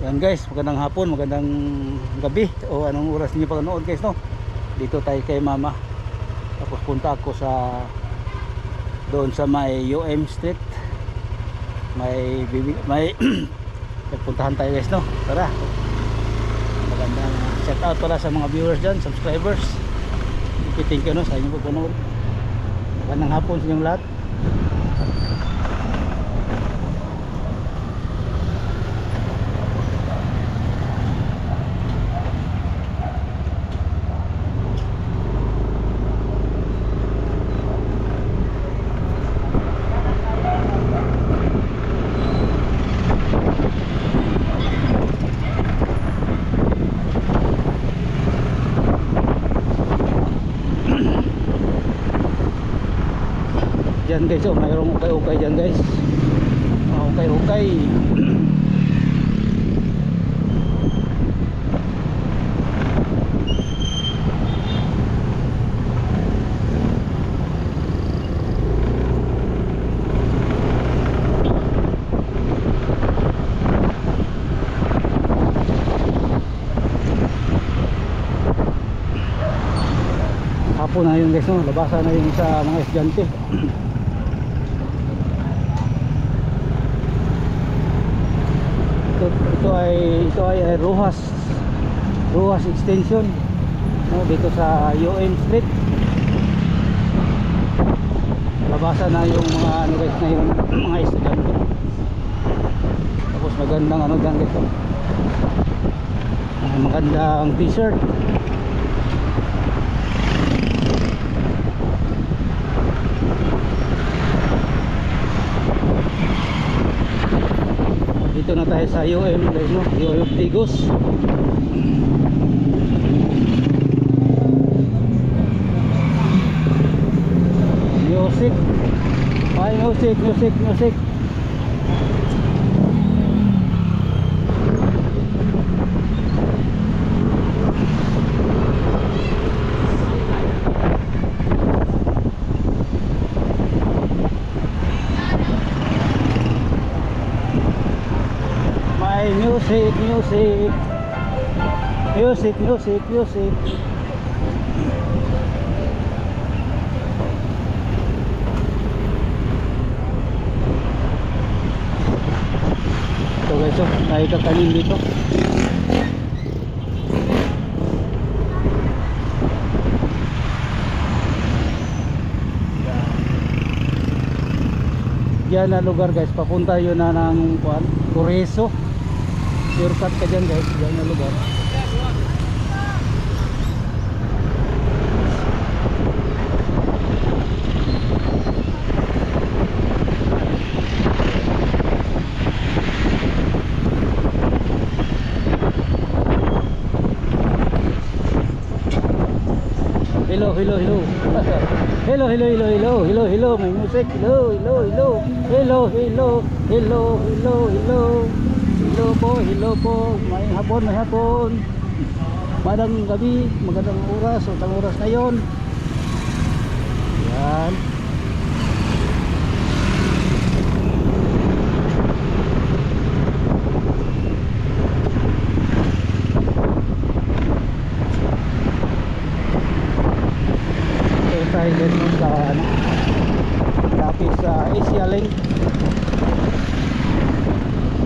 Yan guys, magandang hapon, magandang gabi o anong oras niyo panonood guys, no? Dito tayo kay mama. Tapos punta ako sa doon sa may UM Street. May nagpuntahan tayo guys, no? Tara. Magandang shout out pala sa mga viewers dyan, subscribers. Thank you no sa inyong pagpanood. Magandang hapon sa inyong lahat. Diyan guys, oh, mayroong ukay-ukay diyan guys. Ukay-ukay. Hapon na yun guys, no? Labasan na yun sa mga estudyante. Ito ay Rojas extension, no, dito sa UM Street. Labasan na yung mga ano guys na yung mga estudyante. Tapos magandang ano dyan guys, magandang t-shirt. Dito na tayo sa UM guys, no? UM Tigos. Music. Ay, music. Music. Ito guys, oh, nakikakanin dito. Diyan na lugar guys, papunta yun na ng Kureso. Shortcut ka dyan guys, diyan na lugar. Hello, may music. Hello po, may hapon. Magandang gabi, magandang oras, utang oras ngayon. Yan. Tayo din sa lapis sa Asia Link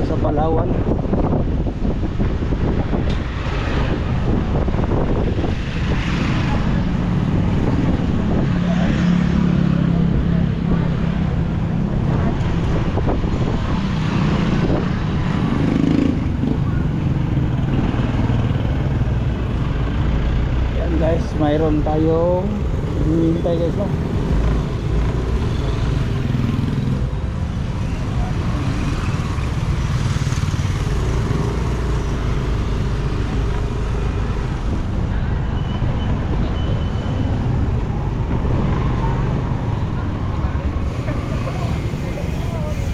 sa Palawan. Yan guys, mayroon tayong hinihintay guys, no?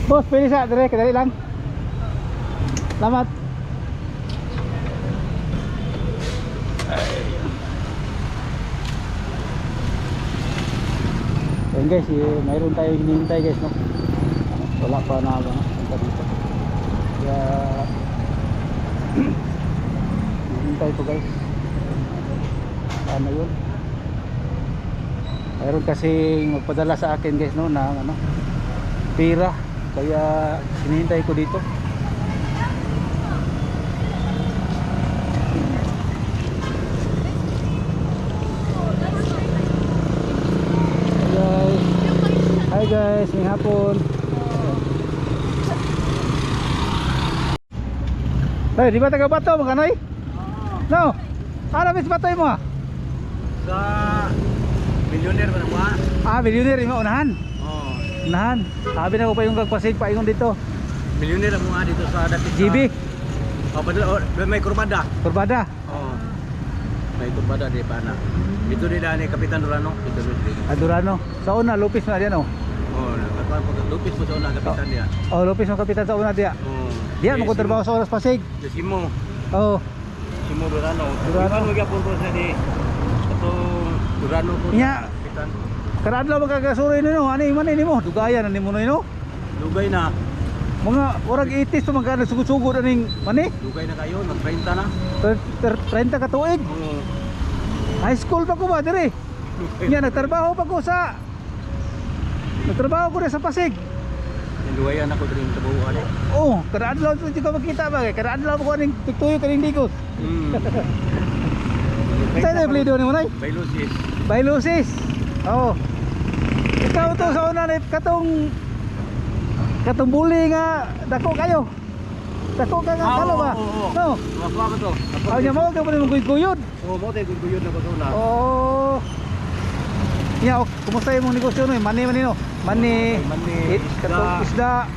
Boss, pwede sa dire, kadali lang. Salamat. Ayan guys, mayroon tayong hinihintay guys, no? Wala pa na punta dito. Kaya hinihintay ko guys. Ano yun? Mayroon kasi magpadala sa akin guys no ng ano, pira. Kaya hinihintay ko dito. Hi guys, may hapon. Hey, di ba taga Bato mga kanoy? No. Ano bis Bato mo? Sa millionaire ba naman? Millionaire mo unahan. Oh. Unahan. Sabi na ko pa yung gagpasig pa ingon dito. Millionaire mo dito sa dapit sa GB. Oh, padala may kurbada. Kurbada. Oh. May kurbada di pa na. Dito nila ni Kapitan Durano, dito nila. Adurano. Sa una Lupis na diyan oh. Oh, lupit mo sa una kapitan dia. Oh, Lupis ng kapitan sa una dia. Oh. Diya mo ko trabaho sa oras pasig. Si Simo. Oh. Simo Durano. Durano. Durano gyapon ko sa di. Ato Durano ko. Nya. Kapitan. Karadlaw magkagasuroy nino, ani man nimo, dugayan ani mo no. Dugay na. Mga urag 80s to magkano sugod-sugod aning mani. Dugay na kayo, mag 30 na. 30 ka tuig. Oh. High school pa ko ba dire? Nya nagtrabaho pa ko sa sa Pasig. Duwayan ako diri sa buwan. Oh, kada adlaw to ko makita ba kay kada adlaw ko aning tuyo kaning digos. Sa na plido ni mo nay? Bailusis. Bailusis. Oh. Ikaw to sa una ni katong buli nga dako kayo. Dako ka nga kalo ba? No. Wako ako to. Aw nya mo ka mo guyod. Oh, mo tay guyod na ko to na. Oh. Ya, kumusta yung negosyo no? Mani no? Mani, katong isda,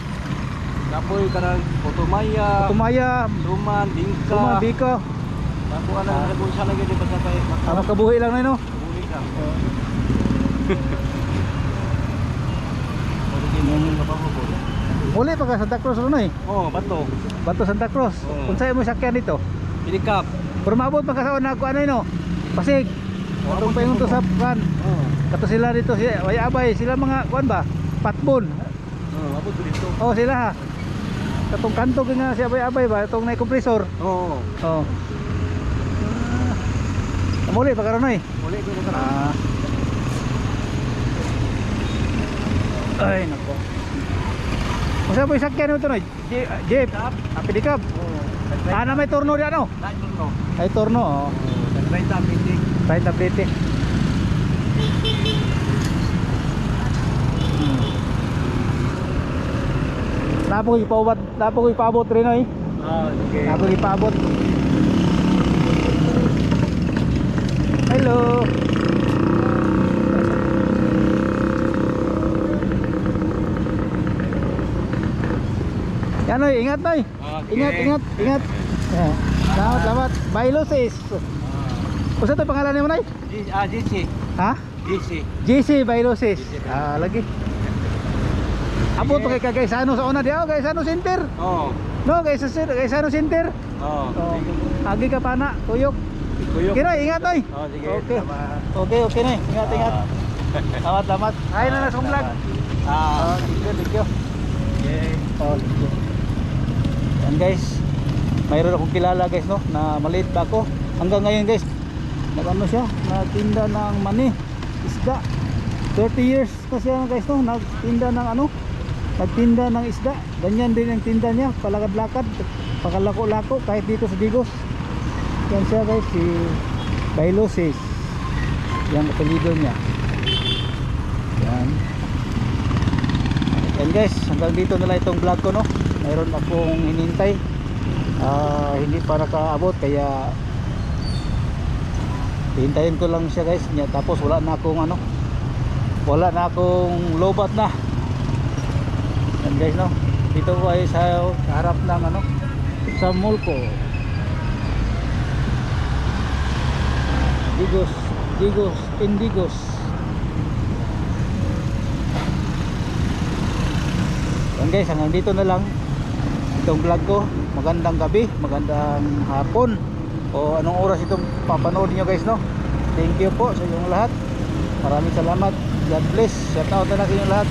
Kapoy karang Putumaya, tumaya, Luman, Bingka. tumabiko. Ako ana nagkung sa lagi di pa sa tay. Ano kabuhi lang na no? Buhi ka. Muli pa ka Santa Cruz no eh. Oh, bato. Bato Santa Cruz. Oo. Kung sa'yo mo sakyan dito. Pinikap. Pero maabot pa kasaon na ako ano no? Pasig. Katong pa yung to sa kan. Oh. Kato sila dito si Wayabay, sila mga kuan ba? Patbon. Oh, abot ko dito. Oh, sila ha. Katong kanto nga si Abay ba, itong na kompresor. Oo. Oh. Muli pa karon eh. Muli ko ka. Ay nako. Masa po sakyan ito no? Jeep. Pedicab. Oh. Na may turno diyan no? Dai turno. Ay turno oh. 30 meeting. 30 plate. Napo ko ipaabot rin ay. Okay. Napo ko ipaabot. Hello. Yan oy, ingat oy. Okay. Ingat. Yeah. Salamat. Bailusis. Usa to pangalan nimo nay? GC. Ha? GC. JC Bailusis. Lagi. Abot pa kay Kagaysano sa una diaw, Kagaysano Center. Oh. No, Kagaysano Center. Oh. Oh. Agi ka pa na, tuyok. Kuyok. Okay na, ingat oy. Oh, sige. Okay. Salamat. Okay na. Ingat. Salamat. Ay na sa vlog. Thank you. Okay. Oh, thank you. Yan guys. Mayroon akong kilala guys no, na maliit pa ako. Hanggang ngayon guys, nagano siya, nagtinda ng mani, isda. 30 years pa siya guys no, nagtinda ng ano, nagtinda ng isda. Ganyan din ang tinda niya, palakad-lakad, pakalako-lako kahit dito sa Digos. Yan siya guys, si Bailusis. Yan apelyido niya. Yan. Yan guys, hanggang dito na lang itong vlog ko no. Mayroon akong hinintay. Hindi pa nakaabot kaya hintayin ko lang siya guys. Tapos wala na akong lobat na. Yan guys no. Dito ko ay sa harap ng ano, sa mall ko. Indigos. Yan guys, hanggang dito na lang itong vlog ko. Magandang gabi, magandang hapon, o anong oras itong papanood niyo guys no. Thank you po sa inyong lahat. Maraming salamat. God bless. Shout out na lang sa inyong lahat.